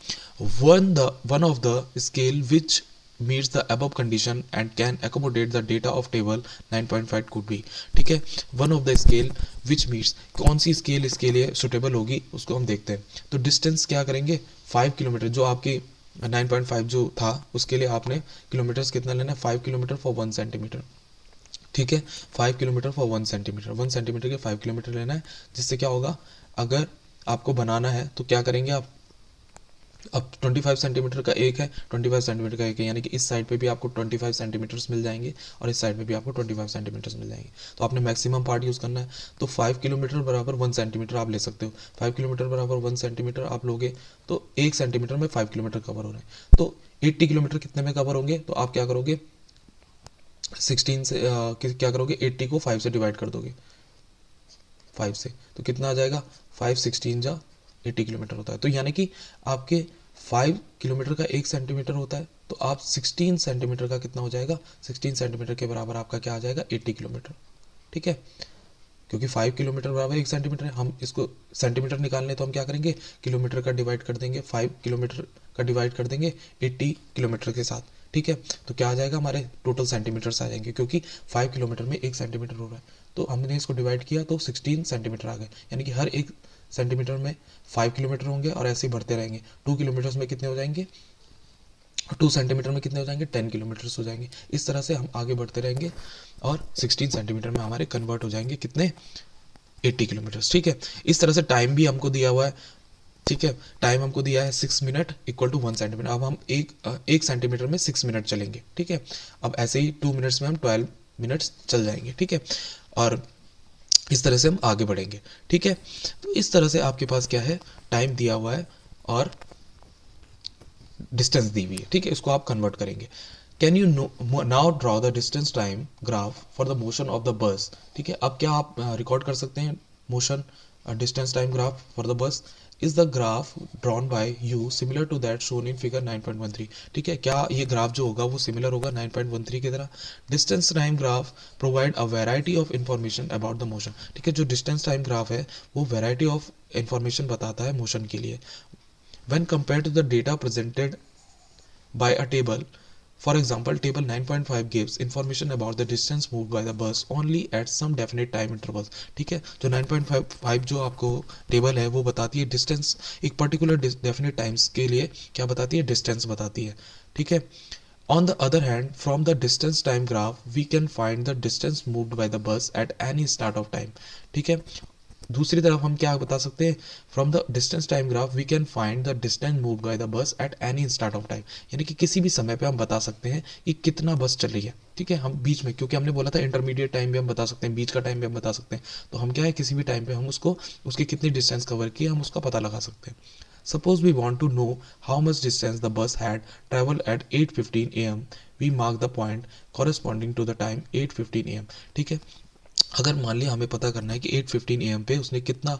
one of the scale which meets the above condition and can accommodate the data of table 9.5 could be। ठीक है, one of the scale which meets, कौन सी स्केल इसके लिए सुटेबल होगी उसको हम देखते हैं। तो डिस्टेंस क्या करेंगे, 5 किलोमीटर, जो आपकी 9.5 जो था उसके लिए आपने किलोमीटर्स कितना लेना है, 5 किलोमीटर फॉर 1 सेंटीमीटर। ठीक है, 5 किलोमीटर फॉर 1 सेंटीमीटर, 1 सेंटीमीटर के 5 किलोमीटर लेना है, जिससे क्या होगा, अगर आपको बनाना है तो क्या करेंगे आप, अब 25 सेंटीमीटर का एक है, 25 सेंटीमीटर का एक है, यानी कि इस साइड पे भी आपको 25 सेंटीमीटर्स मिल जाएंगे और इस साइड पे भी आपको 25 सेंटीमीटर्स मिल जाएंगे। तो आपने मैक्सिमम पार्ट यूज़ करना है। तो 5 किलोमीटर बराबर 1 सेंटीमीटर आप ले सकते हो। 5 किलोमीटर बराबर 1 सेंटीमीटर आप लोगे तो 1 सेंटीमीटर में 5 किलोमीटर कवर हो रहे हैं। तो 80 किलोमीटर कितने में कवर होंगे, तो आप क्या करोगे, 16 से क्या करोगे, 80 को 5 से डिवाइड कर दोगे, 5 से, तो कितना आ जाएगा, 5 16 जा 80 किलोमीटर होता है। तो यानी कि आपके 5 किलोमीटर का 1 सेंटीमीटर होता है, तो आप 16 सेंटीमीटर का कितना हो जाएगा, 16 सेंटीमीटर के बराबर आपका क्या आ जाएगा, 80 किलोमीटर। ठीक है, क्योंकि 5 किलोमीटर बराबर 1 सेंटीमीटर है, हम इसको सेंटीमीटर निकालने तो हम क्या करेंगे, किलोमीटर का डिवाइड कर देंगे, 5 किलोमीटर का डिवाइड कर देंगे 80 किलोमीटर के साथ। ठीक है, तो क्या आ जाएगा, हमारे टोटल सेंटीमीटर्स आ जाएंगे, क्योंकि 5 किलोमीटर में 1 सेंटीमीटर हो रहा है, तो हमने इसको डिवाइड किया तो 16 सेंटीमीटर आ गए। यानी कि हर एक सेंटीमीटर में 5 किलोमीटर होंगे और ऐसे ही बढ़ते रहेंगे। 2 किलोमीटर्स में कितने हो जाएंगे, 2 सेंटीमीटर में कितने हो जाएंगे, 10 किलोमीटर्स हो जाएंगे। इस तरह से हम आगे बढ़ते रहेंगे और 16 सेंटीमीटर में हमारे कन्वर्ट हो जाएंगे कितने, 80 किलोमीटर्स। ठीक है, इस तरह से टाइम भी हमको दिया हुआ है। ठीक है, टाइम हमको दिया है 6 मिनट इक्वल टू 1 सेंटीमीटर। अब हम एक सेंटीमीटर में 6 मिनट चलेंगे। ठीक है, अब ऐसे ही 2 मिनट्स में हम 12 मिनट्स चल जाएंगे। ठीक है, और इस तरह से हम आगे बढ़ेंगे। ठीक है, तो इस तरह से आपके पास क्या है, टाइम दिया हुआ है और डिस्टेंस दी हुई है। ठीक है, इसको आप कन्वर्ट करेंगे। Can you now draw the distance time graph for the motion of the बस। ठीक है, अब क्या आप रिकॉर्ड कर सकते हैं motion distance time graph for the bus. Is the graph drawn by you similar to that shown in figure 9.13। ठीक है, क्या ये ग्राफ जो होगा वो सिमिलर होगा 9.13 की तरह। Distance time graph provide a variety of information about the motion. ठीक है, जो डिस्टेंस टाइम ग्राफ है वो वैरायटी ऑफ इंफॉर्मेशन बताता है मोशन के लिए। when compared to the data presented by a table, for example table 9.5 gives information about the distance moved by the bus only at some definite time intervals। ठीक है, जो 9.5 जो आपको table है वो बताती है डिस्टेंस, एक पर्टिकुलर डेफिनेट टाइम्स के लिए क्या बताती है, डिस्टेंस बताती है। ठीक है, on the other hand from the distance time graph we can find the distance moved by the bus at any start of time। ठीक है, दूसरी तरफ हम क्या बता सकते हैं, from the distance time graph we can find the distance moved by the bus at any start of time. यानी कि किसी भी समय पे हम बता सकते हैं कि कितना बस चल रही है। ठीक है, हम बीच में, क्योंकि हमने बोला था इंटरमीडिएट टाइम भी हम बता सकते हैं, बीच का टाइम भी हम बता सकते हैं, तो हम क्या है, किसी भी टाइम पे हम उसको, उसकी कितनी डिस्टेंस कवर की हम उसका पता लगा सकते हैं। Suppose we want to know how much distance the bus had travel at 8:15 AM, we mark the point corresponding to the time 8:15 AM। ठीक है, अगर मान लिया हमें पता करना है कि 8:15 AM पे उसने कितना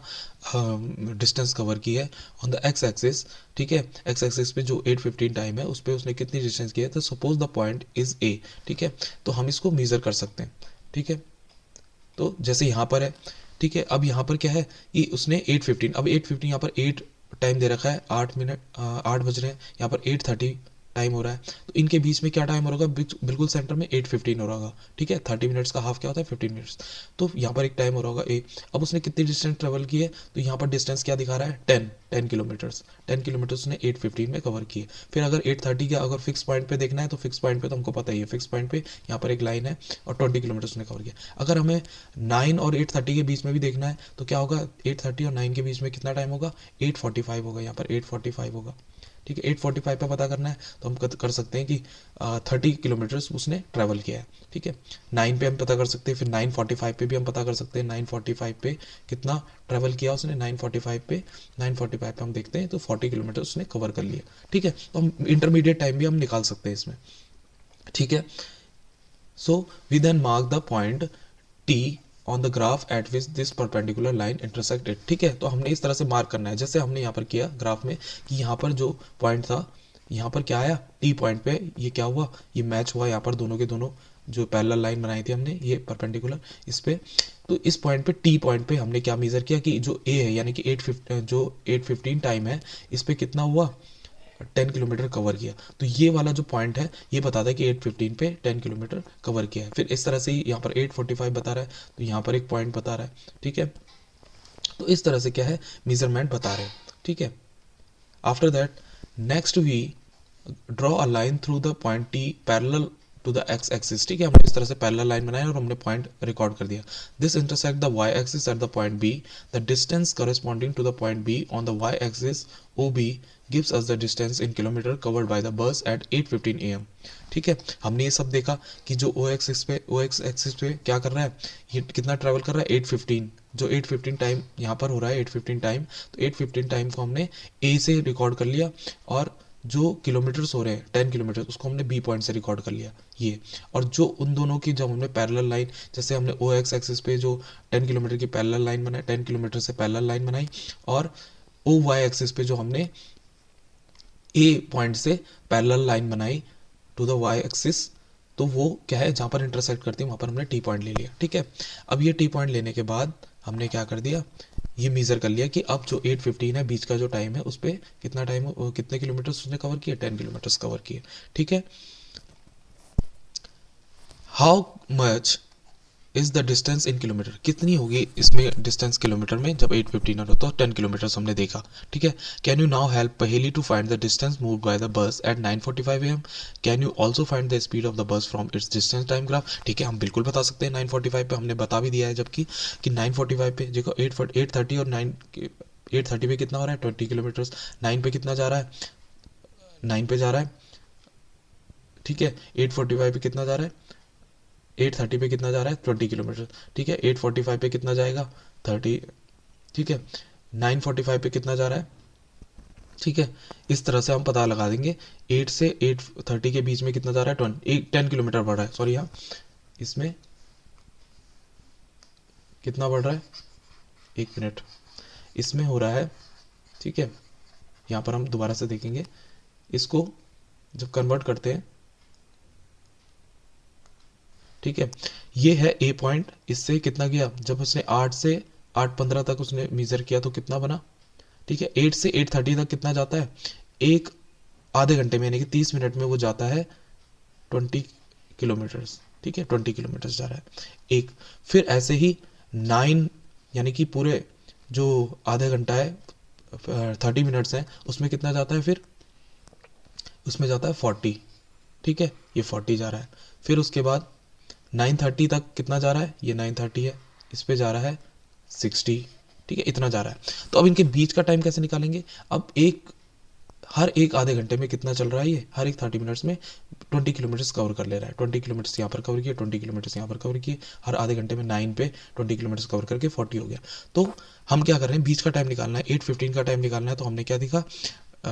डिस्टेंस कवर किया है ऑन द एक्स एक्सिस। ठीक है, एक्स एक्सिस पे जो 8:15 टाइम है उस पर उसने कितनी डिस्टेंस किया है, तो suppose the point is a. ठीक है, तो हम इसको मेज़र कर सकते हैं। ठीक है, तो जैसे यहाँ पर है, ठीक है, अब यहाँ पर क्या है कि उसने 8:15, अब 8:15 यहाँ पर 8 टाइम दे रखा है, 8 मिनट 8 बज रहे हैं, यहाँ पर 8:30 टाइम हो रहा है, तो इनके बीच में क्या टाइम हो रहा होगा, बिल्कुल सेंटर में 8:15 हो रहा होगा, ठीक है। 30 मिनट्स का हाफ क्या होता है, 15 मिनट्स। तो यहाँ पर एक टाइम हो रहा होगा ए। अब उसने कितनी डिस्टेंस ट्रेवल की है, तो यहाँ पर डिस्टेंस क्या दिखा रहा है, 10 किलोमीटर्स। 10 किलोमीटर्स उसने 8:15 में कवर किए। फिर अगर 8:30 का अगर फिक्स पॉइंट पे देखना है, तो फिक्स पॉइंट पे तो हमको पता ही है, फिक्स पॉइंट पे यहाँ पर एक लाइन है और 20 किलोमीटर्स उसने कवर किया। अगर हमें 9 और 8:30 के बीच में भी देखना है, तो क्या होगा, 8:30 और 9 के बीच में कितना टाइम होगा, 8:45 होगा, यहाँ पर 8:45 होगा, ठीक है। 8:45 पे पता करना है, तो हम कर सकते हैं कि 30 किलोमीटर्स उसने ट्रैवल किया है, ठीक है। 9 पे हम पता कर सकते हैं, फिर 9:45 पे भी हम पता कर सकते हैं, 9:45 पे कितना ट्रैवल किया उसने, 9:45 पे हम देखते हैं तो 40 किलोमीटर उसने कवर कर लिया, ठीक है। तो हम इंटरमीडिएट टाइम भी हम निकाल सकते हैं इसमें, ठीक है। So we then mark the point T on the graph at which this perpendicular line intersected, ठीक है। तो हमने इस तरह से मार्क करना है, जैसे हमने यहाँ पर किया ग्राफ में कि यहाँ पर जो पॉइंट था, यहाँ पर क्या आया, टी पॉइंट पे ये क्या हुआ, ये मैच हुआ, यहाँ पर दोनों के दोनों जो पैरेलल लाइन बनाई थी हमने, ये परपेंडिकुलर इस पे। तो इस पॉइंट पे, टी पॉइंट पे हमने क्या मेजर किया कि जो ए है, यानी कि 8:15 टाइम है, इस पे कितना हुआ, 10 किलोमीटर कवर किया। तो ये वाला जो पॉइंट है, ये बताता है कि 8:15 पे 10 किलोमीटर कवर किया है। फिर इस तरह से ही यहाँ पर 8:45 बता रहा है, तो यहाँ पर एक पॉइंट बता रहा है, ठीक है। तो इस तरह से क्या है, मेजरमेंट बता रहे हैं, ठीक है। After that next we draw a line through the point T parallel to the X axis, ठीक है। हमने इस तरह से पैरेलल लाइन बनाई और हमने पॉइंट रिकॉर्ड कर दिया। This intersect the Y axis at the point B, the distance corresponding to the point B on the Y axis O B gives us the distance in kilometer covered by the bus at 8:15 am, ठीक है। हमने ये सब देखा कि जो ओ x axis पे क्या कर रहा है, ये कितना ट्रैवल कर रहा है, 8:15, जो 8:15 टाइम यहाँ पर हो रहा है, 8:15 टाइम। तो 8:15 टाइम को हमने ए से रिकॉर्ड कर लिया, और जो किलोमीटर्स हो रहे हैं 10 किलोमीटर, उसको हमने बी पॉइंट से रिकॉर्ड कर लिया ये। और जो उन दोनों की जब हमने पैरेलल लाइन, जैसे हमने ओ एक्स एक्सिस पे जो 10 किलोमीटर की पैरेलल लाइन बनाई, 10 किलोमीटर से पैरेलल लाइन बनाई, और ओ वाई एक्सिस पे जो हमने ए पॉइंट से पैरेलल लाइन बनाई टू द वाई एक्सिस, तो वो क्या है, जहाँ पर इंटरसेक्ट करती है वहाँ पर हमने टी पॉइंट ले लिया, ठीक है। अब ये टी पॉइंट लेने के बाद हमने क्या कर दिया, ये मेजर कर लिया कि अब जो 8:15 है, बीच का जो टाइम है, उस पर कितना टाइम, कितने किलोमीटर्स उसने कवर किए, 10 किलोमीटर्स कवर किए, ठीक है। How much is the distance in kilometre, कितनी होगी इसमें डिस्टेंस किलोमीटर में, जब 8:15 हो तो 10 किलोमीटर्स हमने देखा, ठीक है। Can you now help Paheli to find the distance move by the bus at 9:45 am, can you also find the speed of the bus from its distance time graph, ठीक है। हम बिल्कुल बता सकते हैं 9:45 पे, हमने बता भी दिया है, जबकि कि 9:45 पे देखो 8:30 और 8:30 पे कितना हो रहा है, 20 किलोमीटर्स। 9 पे कितना जा रहा है, 9 पे जा रहा है, ठीक है। 8:45 पे कितना जा रहा है, 8:30 पे कितना जा रहा है, 20 किलोमीटर, ठीक है। 8:45 पे कितना जाएगा, 30, ठीक है। 9:45 पे कितना जा रहा है, ठीक है। इस तरह से हम पता लगा देंगे। 8 से 8:30 के बीच में कितना जा रहा है, 10 किलोमीटर बढ़ रहा है, सॉरी, यहाँ इसमें कितना बढ़ रहा है, 1 मिनट, इसमें हो रहा है, ठीक है। यहाँ पर हम दोबारा से देखेंगे, इसको जब कन्वर्ट करते हैं, ठीक है। ये है ए पॉइंट, इससे कितना गया, जब उसने 8 से 8:15 तक उसने मेजर किया तो कितना बना, ठीक है। 8 से 8:30 तक कितना जाता है, एक आधे घंटे में, यानी कि 30 मिनट में वो जाता है 20 किलोमीटर्स, ठीक है। 20 किलोमीटर्स जा रहा है एक। फिर ऐसे ही 9, यानी कि पूरे जो आधा घंटा है, 30 मिनट्स है, उसमें कितना जाता है, फिर उसमें जाता है 40, ठीक है। ये 40 जा रहा है। फिर उसके बाद 9:30 तक कितना जा रहा है, ये 9:30 है, इस पे जा रहा है 60, ठीक है, इतना जा रहा है। तो अब इनके बीच का टाइम कैसे निकालेंगे, अब हर एक आधे घंटे में कितना चल रहा है, ये हर एक 30 मिनट्स में 20 किलोमीटर्स कवर कर ले रहा है। 20 किलोमीटर्स यहाँ पर कवर किए, 20 किलोमीटर्स यहाँ पर कवर किए, हर आधे घंटे में 9 पे 20 किलोमीटर्स कवर करके 40 हो गया। तो हम क्या कर रहे हैं, बीच का टाइम निकालना है, 8:15 का टाइम निकालना है। तो हमने क्या दिखा,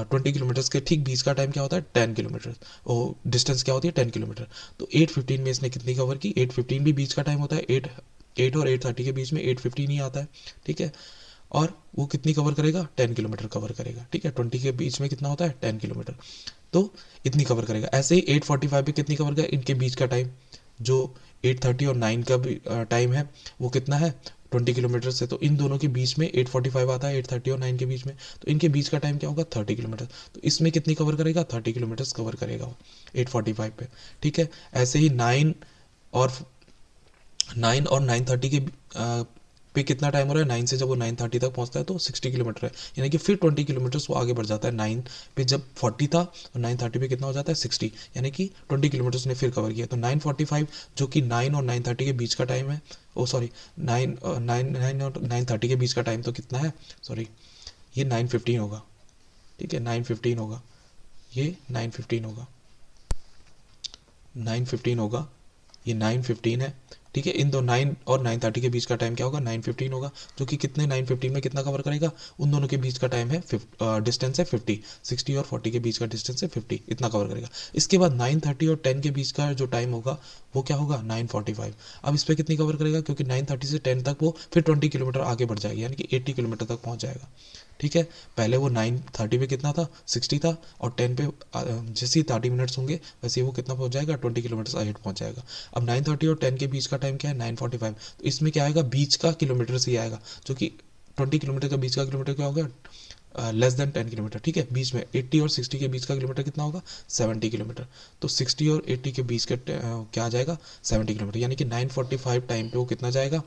20 किलोमीटर्स के ठीक बीच का टाइम क्या होता है, 10 किलोमीटर, ओ डिस्टेंस क्या होती है, 10 किलोमीटर। तो 8:15 में इसने कितनी कवर की, 8:15 भी बीच का टाइम होता है, 8 और 8:30 के बीच में 8:15 ही आता है, ठीक है। और वो कितनी कवर करेगा, 10 किलोमीटर कवर करेगा, ठीक है। 20 के बीच में कितना होता है, 10 किलोमीटर, तो इतनी कवर करेगा। ऐसे ही 8:45 पे कितनी कवर करेगा, इनके बीच का टाइम जो 8:30 और 9 का भी टाइम है, वो कितना है, 20 किलोमीटर से, तो इन दोनों के बीच में 8:45 आता है, 8:30 और 9 के बीच में, तो इनके बीच का टाइम क्या होगा 30 किलोमीटर। तो इसमें कितनी कवर करेगा 30 किलोमीटर कवर करेगा वो 8:45 पे। ठीक है, ऐसे ही और 9:30 के पे कितना टाइम हो रहा है 9 से जब वो 9:30 तक पहुंचता है तो 60 किलोमीटर है, यानी कि फिर 20 किलोमीटर वो आगे बढ़ जाता है। 9 पे जब 40 था और 9:30 पे कितना हो जाता है 60, यानी कि 20 किलोमीटर ने फिर कवर किया। तो 9:45 जो कि 9 और 9:30 के बीच का टाइम है, ओ सॉरी 9 और 9:30 के बीच का टाइम तो कितना है, सॉरी ये 9:15 होगा। ठीक है 9:15 होगा, ये 9:15 होगा, 9:15 होगा, ये 9:15 है। ठीक है, इन दो 9 और 9:30 के बीच का टाइम क्या होगा 9:15 होगा, जो कि कितने 9:15 में कितना कवर करेगा, उन दोनों के बीच का टाइम है डिस्टेंस है 50, 60 और 40 के बीच का डिस्टेंस है 50, इतना कवर करेगा। इसके बाद 9:30 और 10 के बीच का जो टाइम होगा वो क्या होगा 9:45। अब इस पर कितनी कवर करेगा, क्योंकि 9:30 से 10 तक वो फिर 20 किलोमीटर आगे बढ़ जाएगी, यानी कि 80 किलोमीटर तक पहुंच जाएगा। ठीक है, पहले वो 9:30 पे कितना था 60 था, और 10 पे जैसे ही 30 मिनट्स होंगे वैसे ही वो कितना पहुंच जाएगा 20 किलोमीटर अहेड पहुंच जाएगा। अब 9:30 और 10 के बीच का टाइम क्या है 9:45, तो इसमें क्या आएगा बीच का किलोमीटर से ही आएगा, जो कि 20 किलोमीटर का बीच का किलोमीटर क्या होगा लेस देन 10 किलोमीटर। ठीक है, बीच में 80 और 60 के बीच का किलोमीटर कितना होगा 70 किलोमीटर, तो 60 और 80 के बीच का क्या आ जाएगा 70 किलोमीटर, यानी कि 9:45 टाइम पे वो कितना जाएगा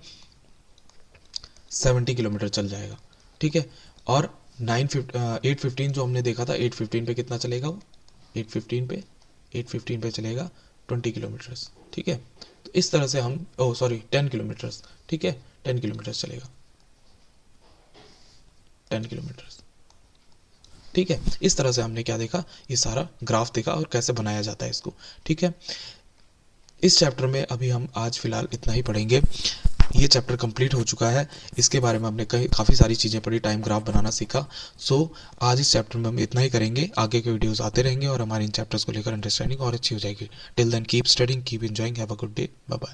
70 किलोमीटर चल जाएगा। ठीक है, और 8:15 जो हमने देखा था 8:15 पे कितना चलेगा वो 8:15 पे चलेगा 20 किलोमीटर्स। ठीक है, तो इस तरह से हम 10 किलोमीटर्स। ठीक है, 10 किलोमीटर्स चलेगा, 10 किलोमीटर्स। ठीक है, इस तरह से हमने क्या देखा, ये सारा ग्राफ देखा और कैसे बनाया जाता है इसको। ठीक है, इस चैप्टर में अभी हम आज फिलहाल इतना ही पढ़ेंगे। ये चैप्टर कंप्लीट हो चुका है, इसके बारे में हमने काफ़ी सारी चीज़ें पढ़ी, टाइम ग्राफ बनाना सीखा। आज इस चैप्टर में हम इतना ही करेंगे, आगे के वीडियोस आते रहेंगे और हमारे इन चैप्टर्स को लेकर अंडरस्टैंडिंग और अच्छी हो जाएगी। Till then keep studying, keep enjoying, have a good day, bye bye.